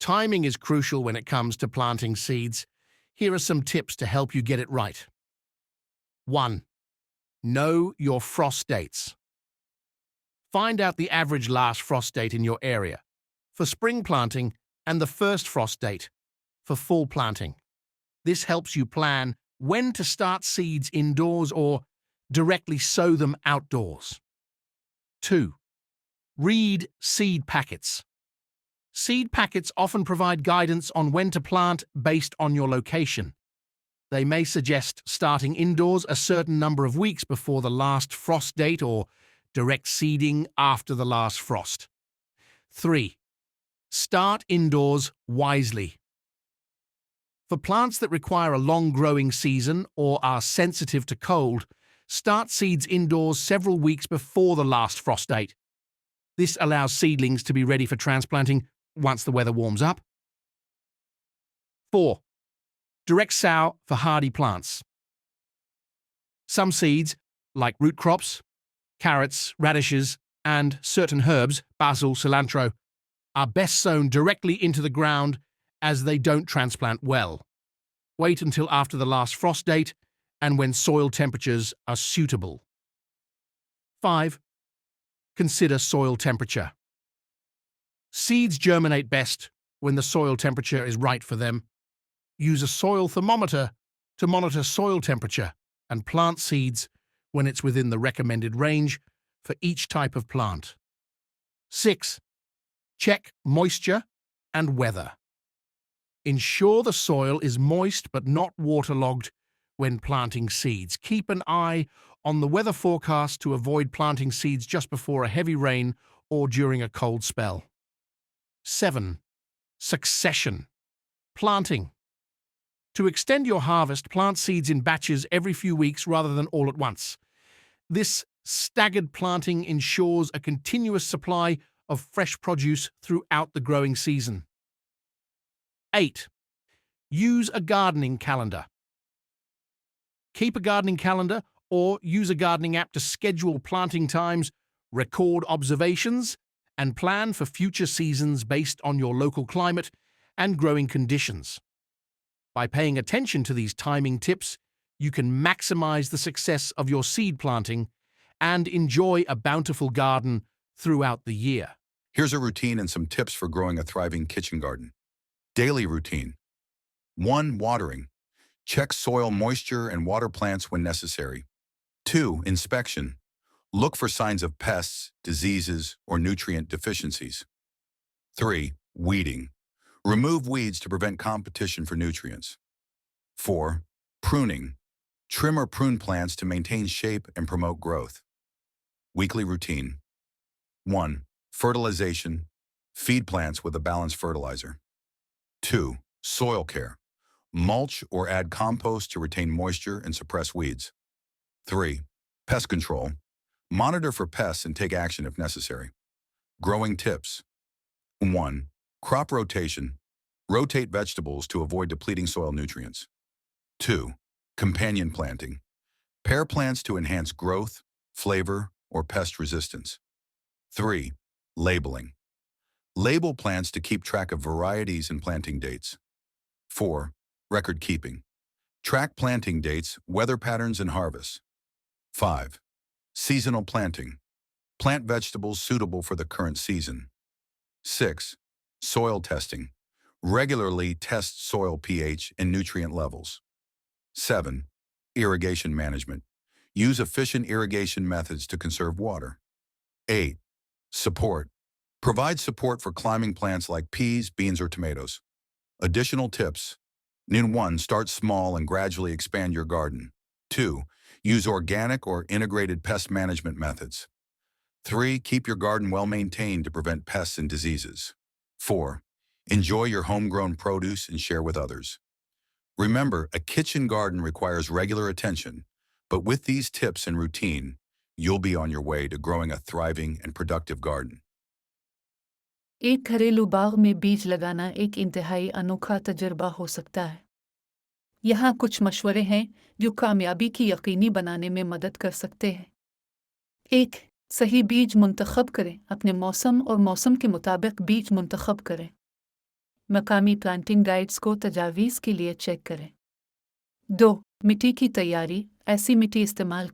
Timing is crucial when it comes to planting seeds. Here are some tips to help you get it right. 1. Know your frost dates. Find out the average last frost date in your area for spring planting and the first frost date for fall planting. This helps you plan when to start seeds indoors or directly sow them outdoors. 2. Read seed packets. Seed packets often provide guidance on when to plant based on your location. They may suggest starting indoors a certain number of weeks before the last frost date or direct seeding after the last frost. 3. Start indoors wisely. For plants that require a long growing season or are sensitive to cold, start seeds indoors several weeks before the last frost date. This allows seedlings to be ready for transplanting once the weather warms up. 4. Direct sow for hardy plants. Some seeds, like root crops, carrots, radishes, and certain herbs, basil, cilantro, are best sown directly into the ground as they don't transplant well. Wait until after the last frost date and when soil temperatures are suitable. 5. Consider soil temperature. Seeds germinate best when the soil temperature is right for them. Use a soil thermometer to monitor soil temperature and plant seeds when it's within the recommended range for each type of plant. 6. Check moisture and weather. Ensure the soil is moist but not waterlogged when planting seeds. Keep an eye on the weather forecast to avoid planting seeds just before a heavy rain or during a cold spell. 7. Succession planting. To extend your harvest, plant seeds in batches every few weeks rather than all at once. This staggered planting ensures a continuous supply of fresh produce throughout the growing season. 8. Use a gardening calendar. Keep a gardening calendar or use a gardening app to schedule planting times, record observations, and plan for future seasons based on your local climate and growing conditions. By paying attention to these timing tips, you can maximize the success of your seed planting and enjoy a bountiful garden throughout the year. Here's a routine and some tips for growing a thriving kitchen garden. Daily routine. 1. Watering. Check soil moisture and water plants when necessary. 2. Inspection. Look for signs of pests, diseases, or nutrient deficiencies. 3. Weeding. Remove weeds to prevent competition for nutrients. 4. Pruning. Trim or prune plants to maintain shape and promote growth. Weekly routine. 1. Fertilization. Feed plants with a balanced fertilizer. 2. Soil care. Mulch or add compost to retain moisture and suppress weeds. 3. Pest control. Monitor for pests and take action if necessary. Growing tips. 1. Crop rotation. Rotate vegetables to avoid depleting soil nutrients. 2. Companion planting. Pair plants to enhance growth, flavor, or pest resistance. 3. Labeling. Label plants to keep track of varieties and planting dates. 4. Record keeping. Track planting dates, weather patterns, and harvests. 5. Seasonal planting. Plant vegetables suitable for the current season. 6. Soil testing. Regularly test soil pH and nutrient levels. 7. Irrigation management. Use efficient irrigation methods to conserve water. 8. Support. Provide support for climbing plants like peas, beans, or tomatoes. Additional tips. 1. Start small and gradually expand your garden. 2. Use organic or integrated pest management methods. 3. Keep your garden well maintained to prevent pests and diseases. 4. Enjoy your homegrown produce and share with others. Remember, a kitchen garden requires regular attention, but with these tips and routine, you'll be on your way to growing a thriving and productive garden. एक घरेलू बाग में बीज लगाना एक इंतहाई अनोखा तजुर्बा हो सकता है। यहाँ कुछ मशवरे हैं जो कामयाबी की यकीनी बनाने में मदद कर सकते हैं। 1. सही बीज मुंतखब करें। अपने मौसम और मौसम के मुताबिक बीज मुंतखब करें। मकामी प्लांटिंग गाइड्स को तजावीज़ के लिए चेक करें। 2. मिट्टी की तैयारी। ऐसी मिट्टी इस्तेमाल